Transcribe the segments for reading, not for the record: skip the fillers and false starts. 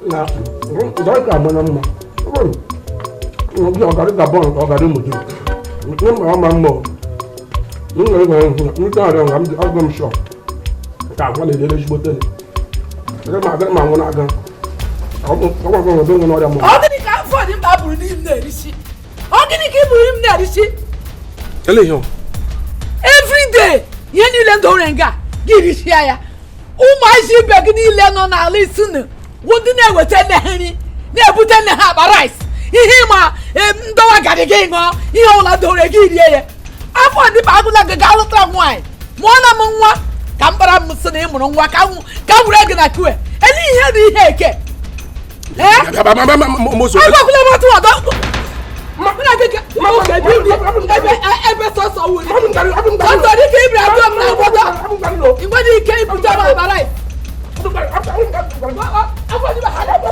Na, dai ka mana mma. Yo ga ga bon ko ga de mu di. Ni ma ma mo. Ni ta re ngam sho. Ka kwa le le jibo tele. Ma ngona ga. Ọgbọ́n ọdún ní ọdún ọmọ. Ọgini ka fọ ní bá buru ní ìmúlẹ̀ ẹ̀ríṣi. Ọgini kì í buru ní ìmúlẹ̀ ẹ̀ríṣi. Eléyìí o. Every day, yẹn ní ilé ń dọ̀rọ̀ ẹ̀ngà gírí sí àyà. Ụmụ àìsí ibẹ̀ gị niile nọ n'ala isi nụ. Wụdị na-eweta neheri, na-ebute nehe akpa rice. Ihe ma ndọwa gadị gị ṅụọ, ihe ọbụla dọrọ gị rie ya. Afọ ndị bụ agụla gị ga alụta nwaanyị. Mụọ na m nwa ka mkpara m sị na ị mụrụ nwa ka wure gị na kue. Ele ihe dị ihe eke. Mozo. Agbakwụla m atụ ọdọ. Muna keke oke bibi ebe sọsọ wuri. Sọsọ dị ka ibiri abụọ m na-agwọdọ. Igwe dị ike ibute m abara ị. Afọ dị ha na-agwọ.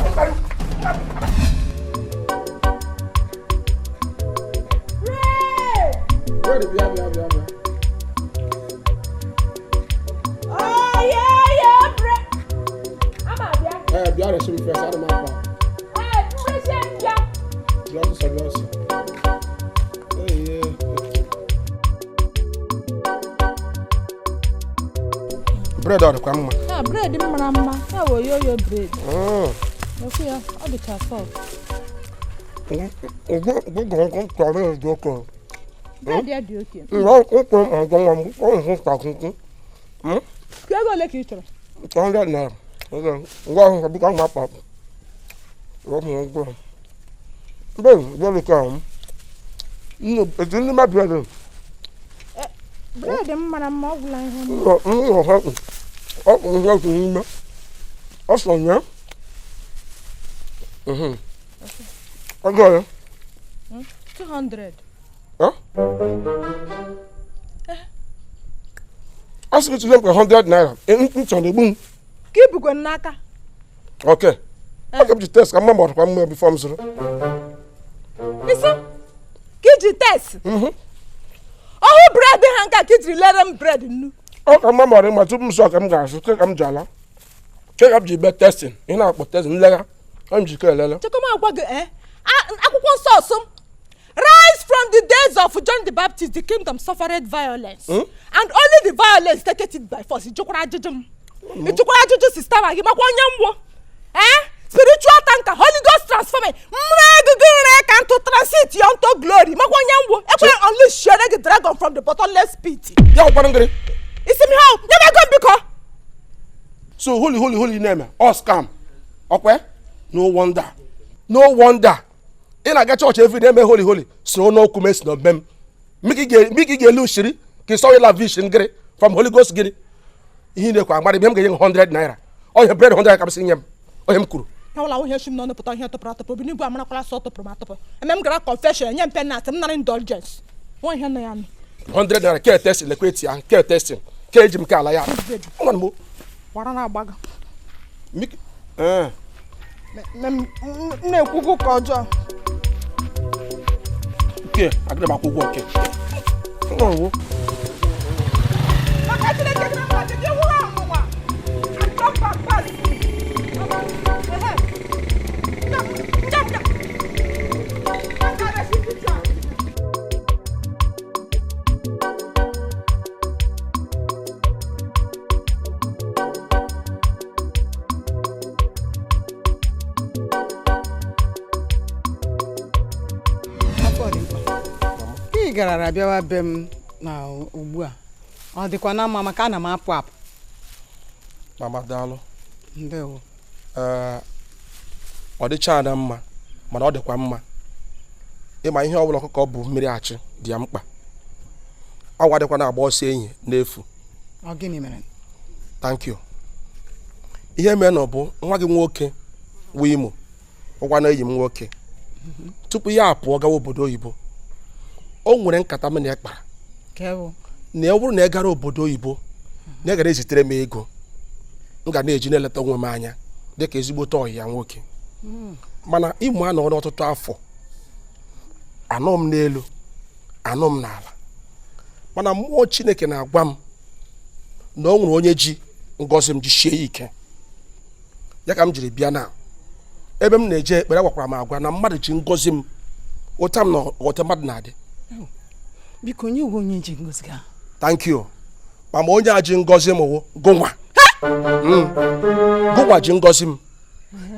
Biara sim festa ada mapa. Presentia. Biara sabios. Bread order kwa mma. Ah, bread mara mma. Ya wo yo bread. Okay ya, ọ dị ka salt. Go tọrọ doko. Bread ya dị oke. Ka ego ole ka ị chọrọ? 100 naira. Ngwa ahụ biko ngwa pap. Bẹ́ẹ̀ni kan. Ètò ní má bread. Bread mara mma ọ gwụla ihe m. Ọ n'ime. Ọ sọ ya. Ọjọ́ ya. 200. Ọ sị gị 100 naira. Ntọ na-egbu. Ka ibukwe n'aka. Okay. Okay, you test. I'm not going to be from zero. Listen. Kiji test. Oh, bread hanga kiji let bread nu. Oh, I'm not going to do so. I'm going to I'm jala. Check up the bed testing. You know what testing lega. I'm just going to. Check come out akwụkwọ nsọ ọsụm. Rise from the days of John the Baptist, the kingdom suffered violence. And only the violence take it by force. Ijukwara ajụjụ. Ijukwara ajụjụ sister ma gị makwa onye mgbo. Spiritual tanker, Holy Ghost transforming. Can to transit you unto glory. Makwa onye mgbo. Ekwe unleash the dragon from the bottomless pit. Yeah, what ngere? Isi mi how? Never go biko. So holy name. All scam. Okay? No wonder. No wonder. In a church every day, holy. Snow no kumes no bem. Miki ge lushiri. Ki sorry la vision gere from Holy Ghost gere. He ne kwa mari bem ge 100 naira. Oh your bread 100 ka bisi nyem. Oh hem kuru. Na wala wo heshim no pụta ihe topra topo bi ni gwa amana kwala so topro ma topo. Emem gara confession nyem penalty m na indulgence. Wo ihe na ya no. 100 naira ke test le kweti an ke testing. Ke jim ka ala ya. Ngwan mo. Wara na agbaga. Miki na-ekwugo ka ọjọọ. Okay, agre ba kwugwo okay. Ngwan Maka Chineke gị na gị wụrụ ọnwụnwa. Achọ papa. Ị gara bịawa be m na ugbu a. Ọ dịkwa na mma maka ana m apụ apụ. Mama daalụ. Ndewo. Ọ dịcha ada mma mana ọ dịkwa mma. Ịma ihe ọbụla ọkụkọ bụ mmiri achị dị ya mkpa. Ọwa dịkwa na agba ọsọ enyi n'efu. Ọ gịnị mere? Thank you. Ihe mere na bụ nwa gị nwoke wụ Imo. Ụgwa na enyi m nwoke. Tupu ya apụọ gawa obodo oyibo. O nwere nkata m na ya kpara. Na ọ bụrụ na ị gara obodo oyibo na ị gara ezitere m ego m ga na-eji na-eleta onwe m anya dịka ezigbote ọyị ya nwoke. Mana Imo anọ n'ọtụtụ afọ, anọ m n'elu anọ m n'ala, mana mmụọ Chineke na-agwa m na o nwere onye ji ngọzi m ji shie ike ya ka m jiri bịa na ebe m na-eje ekpere gwakwara m agwa na mmadụ ji ngozi m ụta m na ọghọta mmadụ na-adị. Biko onye uwe onye ji ngozi gị. Thank you. Mama onye a ji ngozi m wụ gụnwa. Gụnwa ji ngozi m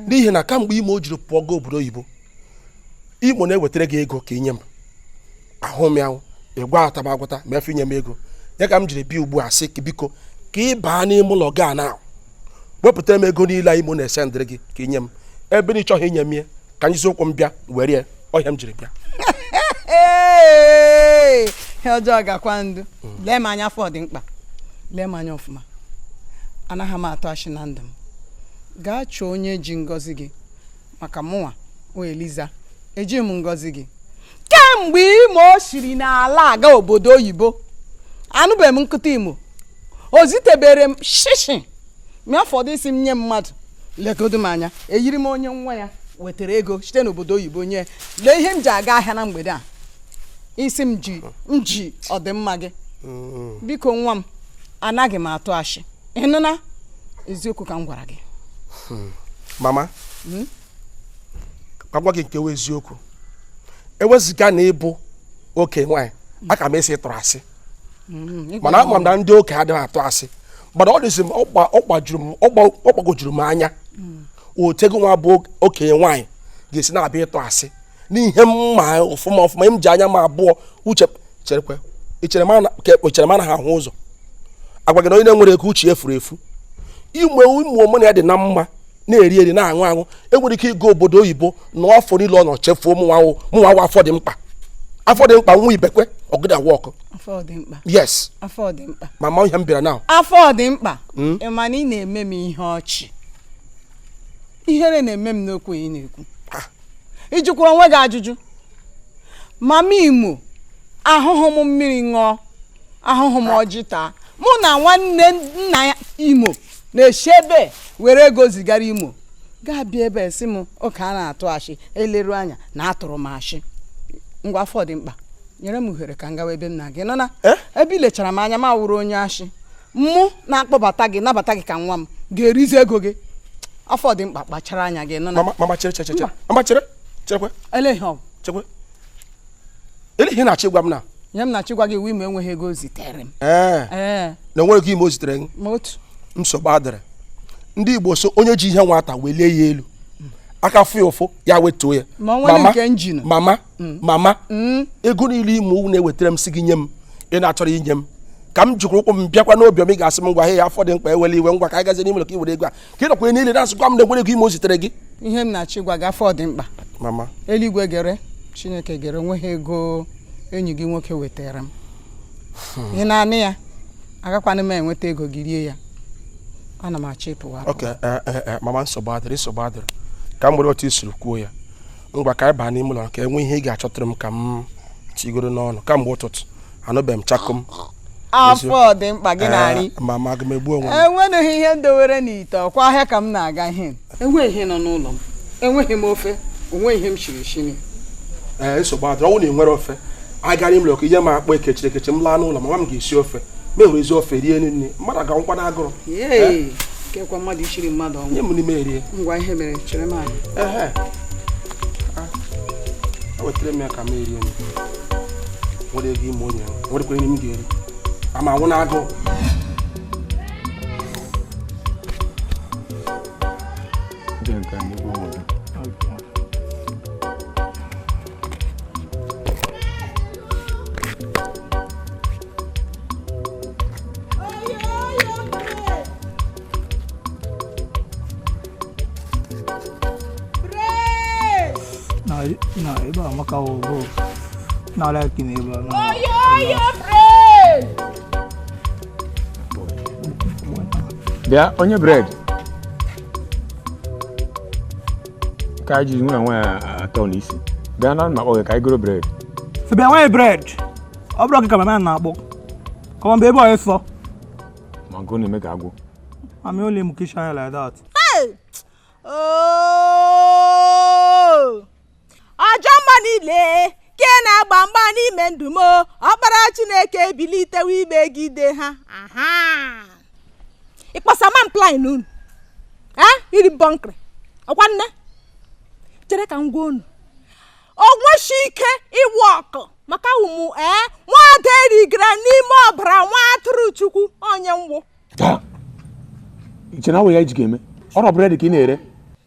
n'ihi na kamgbe Imo jiri pụọ gaa obodo oyibo, Imo na-ewetara gị ego ka inye m ahụ m ya ịgwa ataba agwata ma efe inye m ego ya ka m jiri bịa ugbu a sị biko ka ị baa n'ime ụlọ gị a na wepụtara m ego niile Imo na-ese ndịrị gị ka inye m ebe na ịchọghị inye m ihe ka anyị okwu m bịa were ya ọhịa m jiri bịa. Ihe ọjọọ gakwa ndụ lee m anya afọ dị mkpa lee m anya ọfụma anaghị m atụ achị na ndụ m gaa chọọ onye ji ngọzi gị maka mụnwa o Eliza eji m ngọzi gị kemgbe Imo siri n'ala aga obodo oyibo anụbeghị m nkụta Imo o zitebere m shishi ma ụfọdụ isi m nye mmadụ legodu m anya eyiri m onye nwa ya wetara ego site n'obodo oyibo nye lee ihe m ji aga ahịa na mgbede a isi m ji ọdịmma gị biko nwa m anaghị m atụ achị ịnụna eziokwu ka m gwara gị. Mama ka gwa gị nke eziokwu eweziga na ịbụ oke nwaanyị aka m esi tụrụ asị mana ama m na ndị oke adịghị atụ asị mana ọ dịzi m ọ gbagojuru m anya otego nwa bụ okenye nwaanyị ga-esi na-abịa ịtụ asị n'ihe mma ọfụma m ji anya m abụọ uche ichere m anaghị ahụ ụzọ agwa gị na onye na-enwere ego uche efuru efu ime ụmụ omena ya dị na mma na-eri na-aṅụ aṅụ enwere ike ịga obodo oyibo na afọ niile ọ nọ chefuo mụnwa afọ dị mkpa nwa ibekwe ọgịda wọkụ yes afọ dị mkpa mama ihe m bịara na afọ dị mkpa ịma na ị na-eme m ihe ọchị ihere na-eme m n'okwu ị na-ekwu ijikwa onwe gị ajụjụ mama Imo ahụhụ m mmiri ṅụọ ahụhụ m ọjị taa mụ na nwanne nna ya Imo na-eshi ebe were ego zigara Imo gaa bịa ebe si m oke a na-atụ achị eleru anya na atụrụ m achị ngwa afọ dị mkpa nyere m uhere ka m gawa ebe m na gị nọ na ebe i lechara m anya m awụrụ onye achị mụ na-akpọbata gị nabata gị ka nwa m ga-erizi ego gị afọ dị mkpa kpachara anya gị nọ na mama chere ele ihe na-achị gwa m na nye m na-achị gwa gị iwu Imo enweghị ego zitere m na onwere gị Imo o zitere gị nsogbu adịrị ndị Igbo so onye ji ihe nwata welie ya elu aka fụ ya ụfụ ya wetuo ya mama ego niile Imo na-ewetara m si gị nye m ị na-achọrọ inye m ka m jikwuru ụkwụ m bịakwa n'obi m ị ga-asị m ngwa ya afọ dị mkpa ewele iwe ngwa ka anyị gazie n'ime ụlọ ka i were ego a ka ị nọkwa niile na-asịkwa m na enwere ego Imo o zitere gị ihe m na-achị gwa gị afọ dị mkpa mama eluigwe gere Chineke gere onweghị ego enyi gị nwoke wetara m ị na-anị ya agakwana m enweta ego gị rie ya ana m achọ ịpụwa mama nsogbu adịrị ka m nwere otu isiri kwuo ya ngwa ka anyị baa n'ime ụlọ ka enwe ihe ị ga-achọtara m ka m tigoro n'ọnụ kamgbe ụtụtụ anụbeghị m chakom afọ dị mkpa gị na-arị mama aga m egbu onwe m enweghị ihe ndowere n'ite ọkwa ahịa ka m na-aga ihe enweghị ihe nọ n'ụlọ m enweghị m ofe onweghị ihe m shiri shiri nsogbu adịrị ọnwụ na ị nwere ofe anyị gara ime ụlọ ka ihe m akpọ ekechiri ekechi m laa n'ụlọ mama m ga-esi ofe mehụrụ ezi ofe rie nri mmadụ aga nkwa n'agụrụ kekwa mmadụ ichiri mmadụ ọnwụ nye m n'ime erie ngwa ihe mere chere m anya wetara m ya ka m erie nwere ego ime onye nwerekwa nri m ga-eri ama anwụ n'agụụ No, iba makaubo. Na like ni iba. Bia, onye bread. Ka ji nwa atọ n'isi. Bia na ma o ka igoro bread. So bia nwa bread. Obro ka mama na akpọ. Come on baby, o so. Mango ni make agwo. I'm only mukisha like that. Hey! Oh! Ọjọ mma niile ke na-agba mgba n'ime ndụ m ọkpara Chineke ebilitewe imegide ha ịkpọsa man plan unu iri bọnkịrị ọkwa nne chere ka m gwa unu onweshi ike ịwụ ọkụ maka ụmụ nwada erigara n'ime ọbara nwa atụrụ chukwu onye nwụ iche na awụ ya iji ga-eme ọrụ bred ka ị na-ere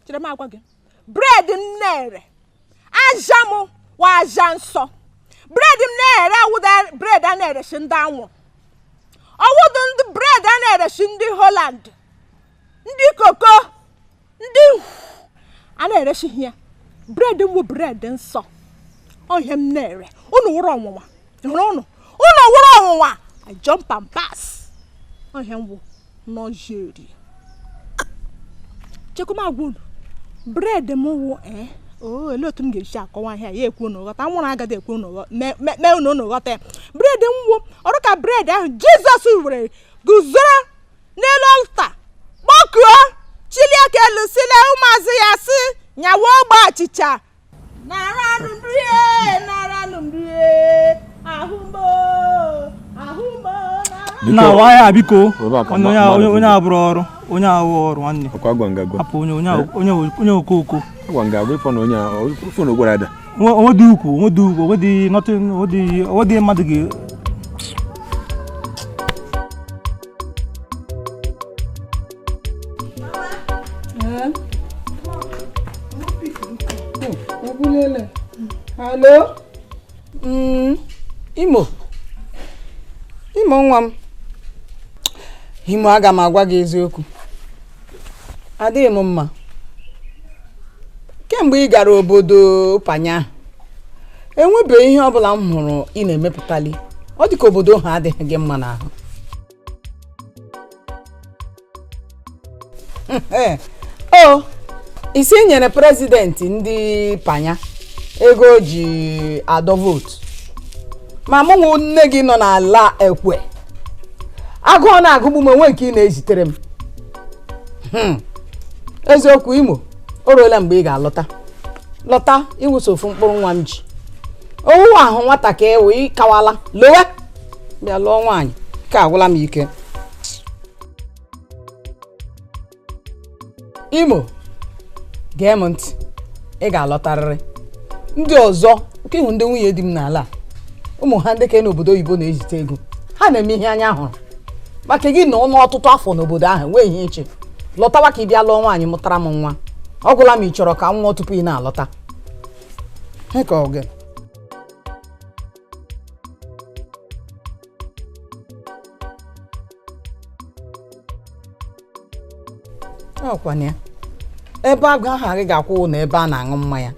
chere m agwa gị bred m na-ere aja m wa aja nsọ bred m na-ere awụda bred a na-erechi ndị anwụ ọwụdụ ndị bred a na-erechi ndị Holland ndị koko ndị a na-erechi ya bred m bred nsọ ihe m na-ere unu wụrụ ọnwụnwa unu wụrụ ọnwụnwa I jump and pass ihe m wụ n'ọjeri chekwumagwa unu bred m wụ olee otu m ga-esi akọwa ihe ya ekwu unu ghọta nwụrụ agadi ekwu unu mee unu ghọta ya bred m wụ ọrụ ka bred ahụ Jizọs were guzoro n'elu ọlta kpọkuo chilie aka elu sile ụmụazị ya si nyawa ogbe achịcha na wa ya biko onye abụrụ ọrụ onye ahụ ọrụ nwanne hapụ onye okoko onwedị ukwu onwedị mmadụ gị Hello? Imo nwa m. Imo aga m agwa gị eziokwu. Adịghị m mma. Kemgbe ị gara obodo panya, enwebeghị ihe ọbụla m hụrụ ị na-emepụtali. Ọ dị ka obodo ha adịghị gị mma n'ahụ. Isi nyere prezidenti ndị panya ego o ji adọ vootu ma mụnwụ nne gị nọ n'ala ekwe agụọ na-agụgbu m onwe nke ị na-ezitere m eziokwu Imo o ruola mgbe ị ga-alọta iwuso ofu mkpụrụ nwa m ji owuwe ahụ nwata ka ewe ịkawala lowe bịa lụọ nwaanyị ka agwụla m ike Imo gee m ntị ị ga-alọtarịrị ndị ọzọ nke ịhụ ndị nwunye di m n'ala ụmụ ha ndị ke n'obodo oyibo na-ezite ego ha na-eme ihe anya hụrụ maka gị nọ n'ọtụtụ afọ n'obodo ahụ nwee ihe iche lọtawa ka ị bịa lụọ nwaanyị mụtara m nwa ọ gwụla m ị chọrọ ka m nwụọ tupu ị na-alọta ọkwana ya ebe agụ ahụ anyị ga-akwụ na ebe a na-aṅụ mmanya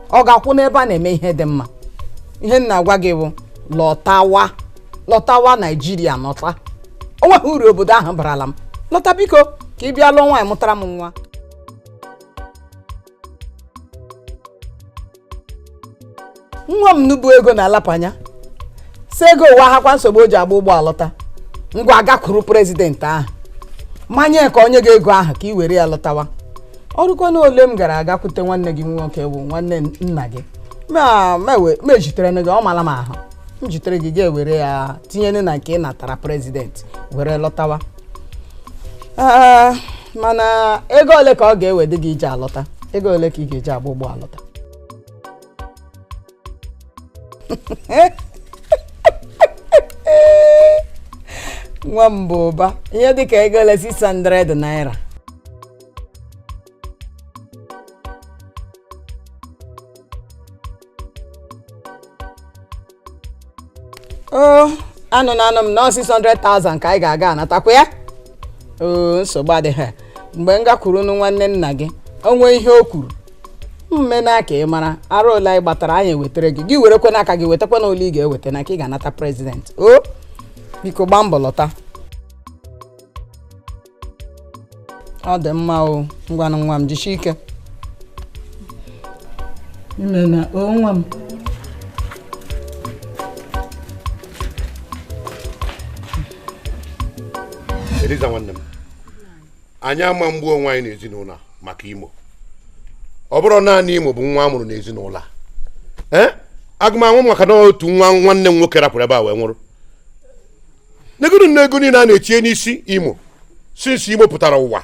ọ ga-akwụ n'ebe a na-eme ihe dị mma ihe m na-agwa gị bụ lọtawa Naijiria nọta o nweghị uru obodo ahụ barala m lọta biko ka ị bịa lụọ nwaanyị mụtara m nwa m nubu ego na alapanya si ego ụwa hakwa nsogbu o ji agba ụgbọ alọta ngwa agakwuru prezidenti ahụ manye ka onye ga-ego ahụ ka ị were ya lọtawa ọrụkwana ole m gara agakwute nwanne gị nwoke bụ nwanne nna gị ma ejitere gị ọ mara m ahụ m jitere gị ga-ewere ya tinyere na nke ị natara prezidenti were lọtawa mana ego ole ka ọ ga-ewede gị iji alọta ego ole ka ị ga-eji agba ụgbọ alọta nwa m bụ ụba ihe dịka ego ole 600 naira anụ m na 600,000 ka anyị ga-aga anatakwa ya nsogbu adịghị mgbe m gakwuru nwanne nna gị o nwee ihe o kwuru mme n'aka ị mara arụ ole anyị gbatara anyị ewetara gị werekwa n'aka gị wetakwa na ole ị ga-eweta na ka ị ga-anata prezidenti biko gbaa mbọ lọta ọ dị mma ngwanụ nwa m jisie ike nna nwa m Eliza nwanne m anyị ama mgbu onwe anyị n'ezinụlọ maka Imo ọ bụrụ naanị Imo bụ nwa amụrụ n'ezinụlọ agụmanwụ maka na otu nwa nwanne m nwoke rapụrụ ebe a wee nwụrụ negodu na ego niile a na-etinye n'isi Imo sinsi Imo pụtara ụwa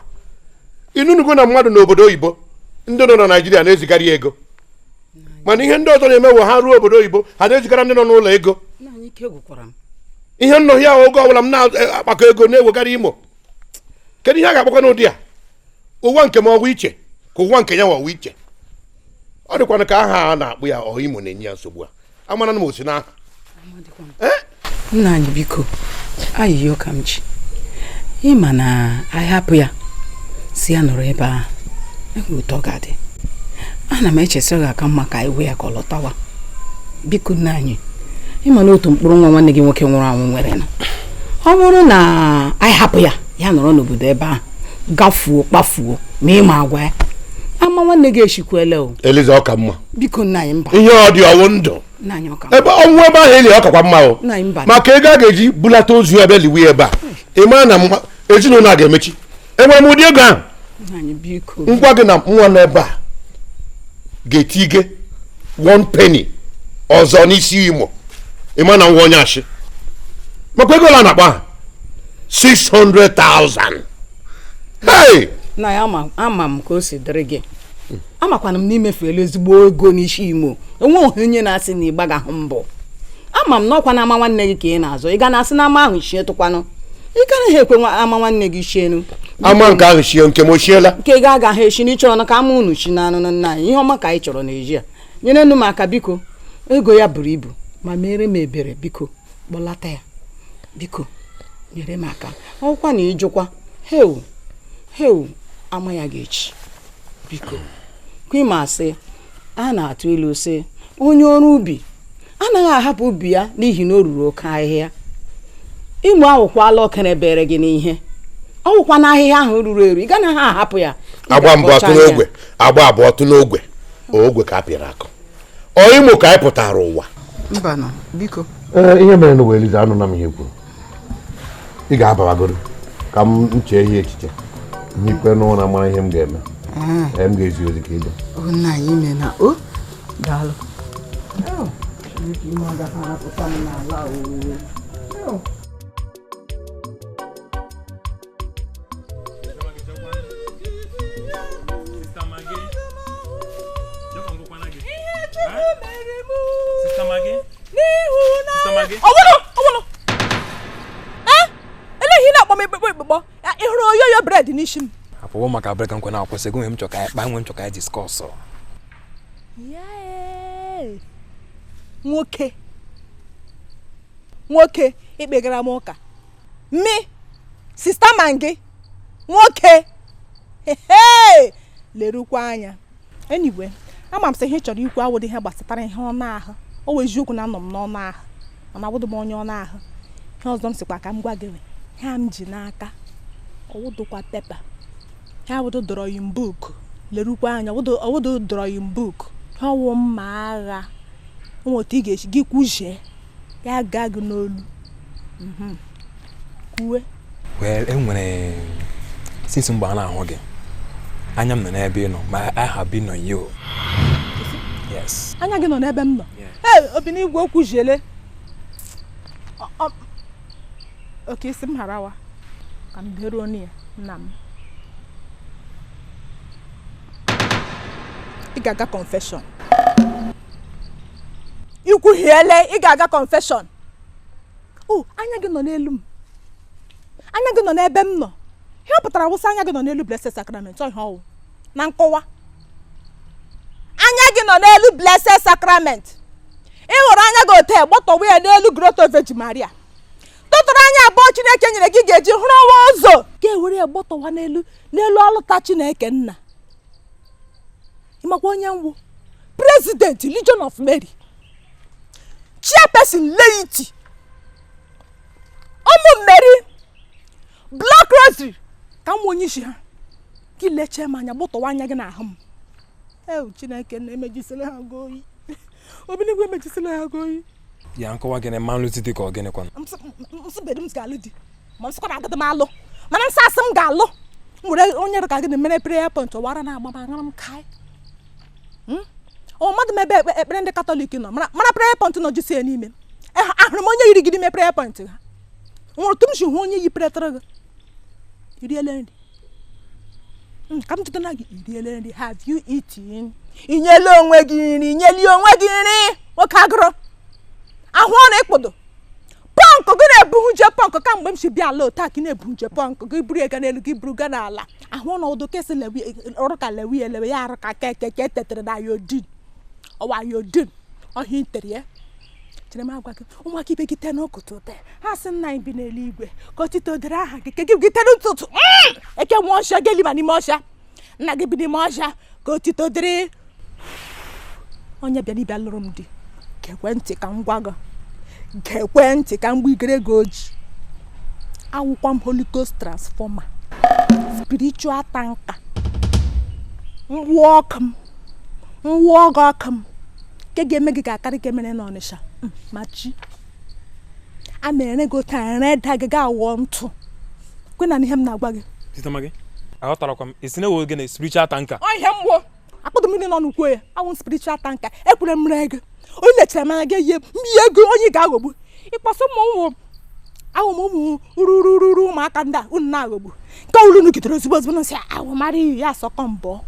inunugo na mmadụ n'obodo oyibo ndị nọ na Naịjirịa na-ezigara ya ego mana ihe ndị ọzọ na-eme ha ruo obodo oyibo ha na-ezigara ndị nọ n'ụlọ ego ihe nnọọ ya oge ọbụla m na-akpakọ ego na-ewegara Imo kedu ihe a ga-akpakọ n'ụdị a ụwa nke m ọgwụ iche ka ụwa nke ya ọgwụ iche ọ dịkwana ka aha a na-akpụ ya Imo na-enye ya nsogbu a amara na m osi n'aha nna anyị biko ayịyọ ka m ji ịma na anyị hapụ ya si ya nọrọ ebe ahụ enwere ụtọ ga-adị ana m echesi ọ ga-aka mma ka anyị wee ya ka ọ lọtawa biko nna anyị ịma na otu mkpụrụ nwa nwanne gị nwoke nwụrụ anwụ nwere na ọ bụrụ na anyị hapụ ya ya nọrọ n'obodo ebe ahụ gafuo kpafuo ma ịma agwa ya ama nwanne gị eshikwele o Eliza ọka mma biko nna anyị mba ihe ọ dị ọwụ ndụ nna anyị ọka ebe ọnwụ ebe ahụ eli ọkakwa mma o nna anyị mba maka ego a ga-eji bulata ozu ebe liwe ebe a ịma na ezinụlọ a ga-emechi enwere m ụdị ego ahụ nna anyị biko ngwa gị na nwa nọ ebe a ga-etige 1 penny ọzọ n'isi Imo ịma na nwa onye ashị maka ego la na-akpa ha 600,000 hey na ya ama m ka o si dịrị gị amakwana m n'imefu elu ezigbo ego n'isi Imo enweghị onye na-asị na ịgbagahụ mbọ ama m n'ọkwa na ama nwanne gị ka ị na-azọ ị ga na-asị na ama ahụ shie tụkwanụ ị gaghị ekwe ama nwanne gị shienu ama nke ahụ shie nke m oshiela nke ị ga-agaghị eshi n'ịchọrọ na ka ama unu shi na anụ nna anyị ihe ọma ka anyị chọrọ n'eji a nyere nụ m aka biko ego ya buru ibu ma mere m ebere biko kpọlata ya biko nyere m aka ọkwa na ịjụkwa heu ama ya ga-echi biko kwa ịma asị a na-atụ ilu sị onye ọrụ ubi anaghị ahapụ ubi ya n'ihi na o ruru oke ahịhịa Imo awụkwala okere bere gị n'ihe ọwụkwa na ahịhịa ahụ ruru eru ị ganaghị ahapụ ya agba mbụ atụ n'ogwe agba abụọ atụ n'ogwe ogwe ka a pịrị akụ Imo ka anyị pụtara ụwa mba nọ biko ihe mere n'ụwa Eliza anụ na m ihe kwuru ị ga-abawagoro ka m chee ihe echiche n'ikpe n'ụra mara ihe m ga-eme m ga-ezi ozi ka ịdị nna anyị ime na o daalụ eleghị na-akpọ m ekpekpọ ị hụrụ oyoyo bred n'isi m apụwo maka brek nkwe na akwụsị gị nwe m chọ ka ya kpaa nwe m chọ ka ya diskọs nwoke ikpegara m ụka mi sista Maggi nwoke lerukwa anya anyway ama m sị ihe chọrọ ikwu awụdị ihe gbasatara ihe ọnụ ahụ o wee eziokwu na anọ m n'ọnụ ahụ mana awụdụ m onye ọnụ ahụ ihe ọzọ m sịkwa ka m gwa gị ha m ji n'aka ọwụdụkwa pepa ha awụdụ drawing book lerukwa anya ọwụdụ drawing book ha ọwụ mma agha otu ị ga-esi gị kwuzie ya gaa gị n'olu kwuwe enwere since mgbe a na-ahụ gị anya m nọ n'ebe ị nọ ma I have been on you. Yes. Anya gị nọ n'ebe m nọ. Obi n'igwe okwu jele. Okay, isi m harawa ka m dere onu ya nna m. Ị ga-aga confession. Ikwu hiele, ị ga-aga confession. Anya gị nọ n'elu m. Anya gị nọ n'ebe m nọ. Ihe pụtara wụsa anya gị nọ n'elu blessed sacrament ọ ihe ọwụ na nkọwa. Anya gị nọ n'elu blessed sacrament. Ị hụrụ anya gị ote gbọtọwa ya n'elu grotto Virgin Maria. Tụtụrụ anya abụọ Chineke nyere gị ga-eji hụrụ ọnwa ụzọ ga-ewere ya gbọtọwa n'elu ọlụta Chineke nna. Ịmakwa onye nwụ President Legion of Mary, Chairperson Laity, ụmụ Mary, Black Rosary ka m onye isi ha gị lechee m anya gbọtọwa anya gị n'ahụ m. Chineke na-emejisila ha goyi. Obinigwe emejisila ha goyi. Ya nkọwa gị na mmanụ dị ka ọ gịnị kwana? Msịbedu m ga-alụ di ma nsịkwa na agadi m alụ mana nsị asị m ga-alụ m were onye rụka gị na mere prayer point ọwara na-agba ma aṅara m kai. Mmadụ m ebe ekpere ndị Katọlik nọ mara prayer point nọ jisi ya n'ime ahụrụ m onye yiri gị n'ime prayer point ha nwụrụ tụ m si hụ onye yi pretara gị iriele nri Come to the nagi. Have you eaten? Inyelo onwe gị nri, inyeli onwe gị nri. Okagro. Ahụ na-ekpodo. Pọnkụ gị na-ebuhuje pọnkụ ka mgbe m si bịa ala ota ka na-ebuhuje pọnkụ gị buru ega n'elu gị buru ga n'ala. Ahụ na odo kesi lewi ọrụ ka lewi elewe ya arụ ka keke tetere na yodin. Ọwa yodin. Ọhịa itere ya. Chere m agwa gị ụmụaka ibe gị te n'ụtụtụ te. Ha sị nna anyị bi n'eluigwe ka otito dere aha gị ka gị te n'ụtụtụ. Eke nwa ọsha gị liba n'ime ọsha. Nna gị bi n'ime ọsha ka otito dere. Onye bịara ịbịa lụrụ m di. Gekwentị ka m gwa gị. Gekwentị ka m gbigere gị oji. Awụkwa m Holy Ghost transformer. Spiritual tanker. Mwụọ ọkụ m. Ke ga-eme gị ga-akarị ka emere n'Ọnịsha. Machi. A mere gị taa reda gị ga-awọ ntụ. Kwe na ihe m na-agwa gị. Sister Maggi, aghọtarakwa m isi na-ewe gị na spiritual tanker. Ọ ihe mgbo. Akpọdụ mmiri nọ n'ukwu ya. Awụ spiritual tanker. Ekwere m re gị. Onye lechara m anya gị ihe mmiri ego onye ga-aghọgbu. Ịkpọsị ụmụ ụmụ ruru ụmụaka ndị a unu na-aghọgbu. Nke olu nugidere ozugbo na sị awụ mara iyi ya asọkọ mbọ.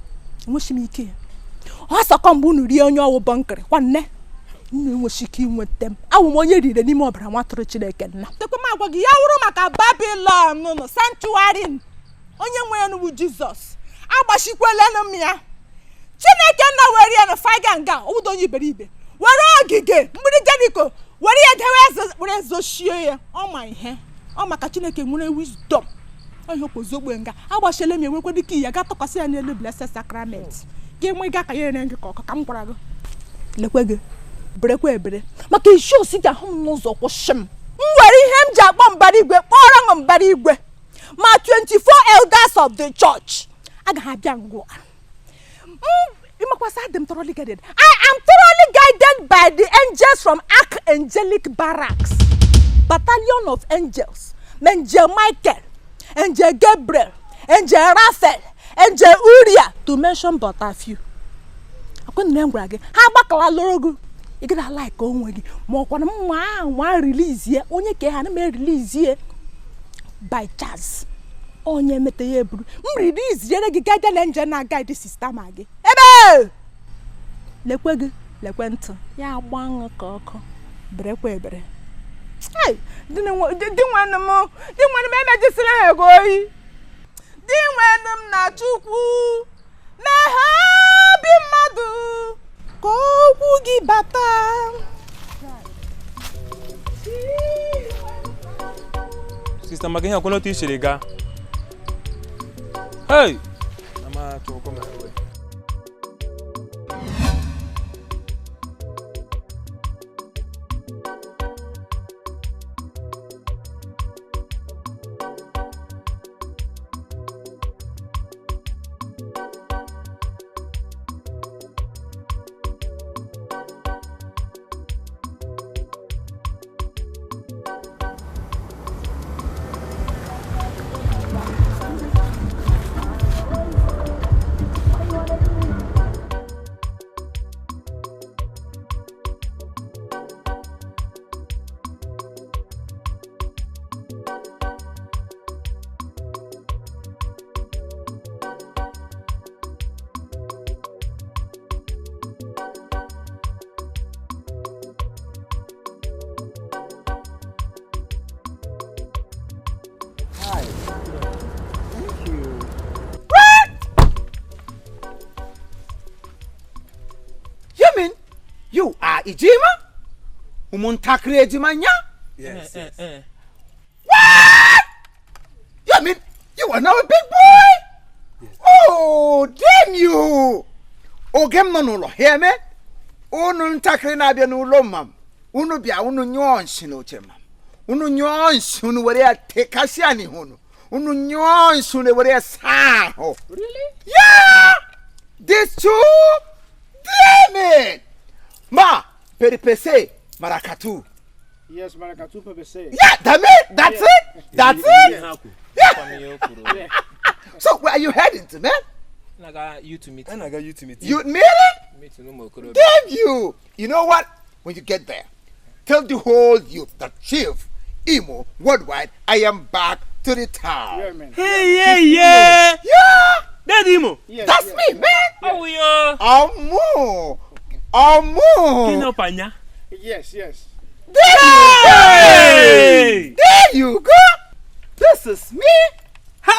Enwechi m ike. Ọ sọkọ mbụ unu rie onye ọwụ bọnkịrị kwanne. Unu enwechi ike inweta m. Awụ m onye rire n'ime ọbara nwatụrụ Chineke nna. Tekwe m agwa gị ya wụrụ maka Babylon nụ sanctuary. Onye nwe ya n'ugwu Jizọs. Agbachikwelenu m ya. Chineke nna were ya na faga nga obodo onye iberibe. Were ogige mmiri Jeriko were ya dewe were ezochie ya. Ọ ma ihe. Ọ maka Chineke nwere wisdom. Onye okpozogbo nga agbachile m enwekwa dike ya ga-atọkwasị ya n'elu blessed sacrament. Gị nwe ga ka ya ere gị ka m gwara gị. Lekwe gị berekwa ebere maka isi osi ga ahụ m n'ụzọ kwụsị m. M were ihe m ji akpọ mbara igwe kpọrọ m mbara igwe. Ma 24 elders of the church agaghị abịa ngwa. I am thoroughly guided by the angels from archangelic barracks, battalion of angels, Angel Michael, Angel Gabriel, Angel Raphael, Angel Uriah, to mention but a few. I couldn't remember again. How about a logo? You get like only more one release here, only can release here by chance. Onye mete ye bru release yere gi guide angel na guide sister Maggi ebe lekwe gi lekwentị ya agbanwe ka ọkụ berekwa ebere di nwanne m emejisila ha ego oyi di nwanne m na Chukwu mehe obi mmadụ ka okwu gị bata. Sister Maggi, how can you teach it? Hey! I'm a chocolate. You are Ijima? Umuntakre Ijimanya? Yes. What? You mean you are now a big boy? Yes. Oh, damn you! O gem no lo hear me? Unu ntakre na bia no lo mam. Unu bia unu nyonsi no chema. Unu nyonsi unu were tekasi ani hono. Unu nyonsi unu were sa ho. Really? Yeah! This too? Damn it! Ma, peripese, marakatu. Yes, marakatu peripese. Yeah, damn it! That's it! That's it! Yeah! So, where are you heading to, man? I got you to meet. You meeting? Damn you! You know what? When you get there, tell the whole youth, the chief, Imo, worldwide, I am back to the town. Yeah, man. Yeah! Daddy Imo. That's me, man. Oh, yeah. Omo. Panya. Yes. There you go. This is me.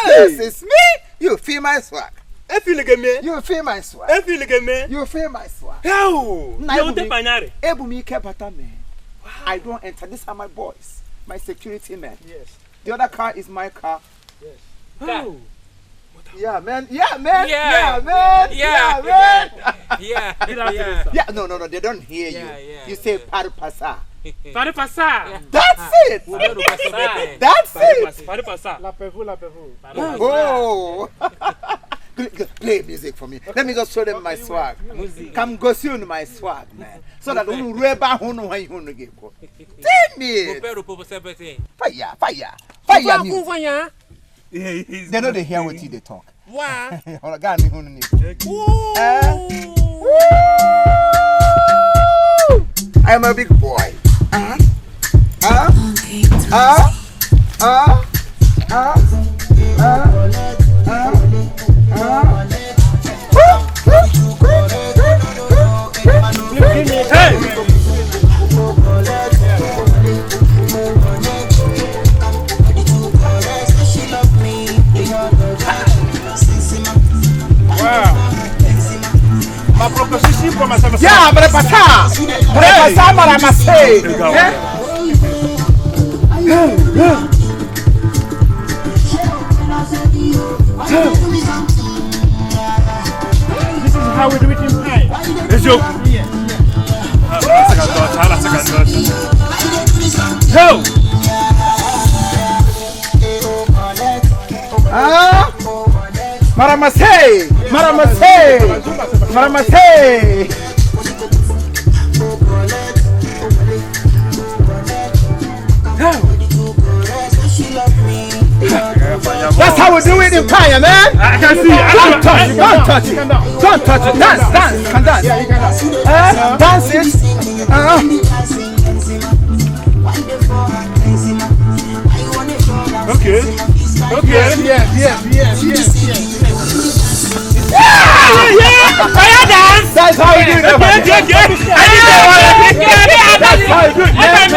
This is me. You feel my swag. I feel like a man. You feel my swag. I feel like a man. You feel my swag. How? You don't panyare. Ebumi Kebata man. I don't enter. These are my boys. My security men. Yes. The other car is my car. Yes. How? Yeah, man. Yeah. Man. Yeah, no, they don't hear you. You say paripasa. Paripasa. That's it. That's it. Paripasa. La pevu. Oh. Play music for me. Let me just show them my swag. Come go soon my swag, man. So that when you reba hono why hono give go. Damn it. Fire. Music. They know they hear what they talk. Wow. I am a big boy. Ma proposition pour ma sœur. Yeah, prepasa, maramase. This is how we do it in pie. Let's go. Maramase. That's how we do it in Kenya, man. I can see. Don't touch it. Dance. Can dance. Yeah, you can dance. Dance it. Okay. Yes. Fire dance. That's how we do it. Okay. That's how we do it, man.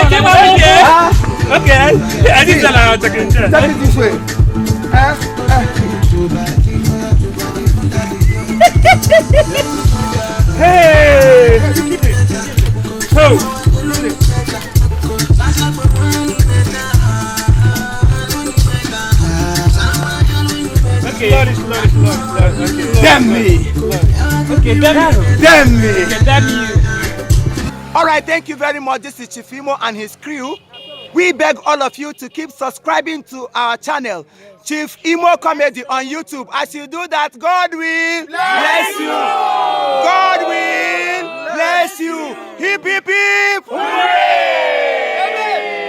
Okay. I need to allow That is this way. Hey. Oh. Okay. Slowly. Damn me. Okay, Damn me. damn you. All right, thank you very much. This is Chief Imo and his crew. We beg all of you to keep subscribing to our channel, Chief Imo Comedy on YouTube. As you do that, God will bless you. God will bless you. Hip, hip, hip. Hooray!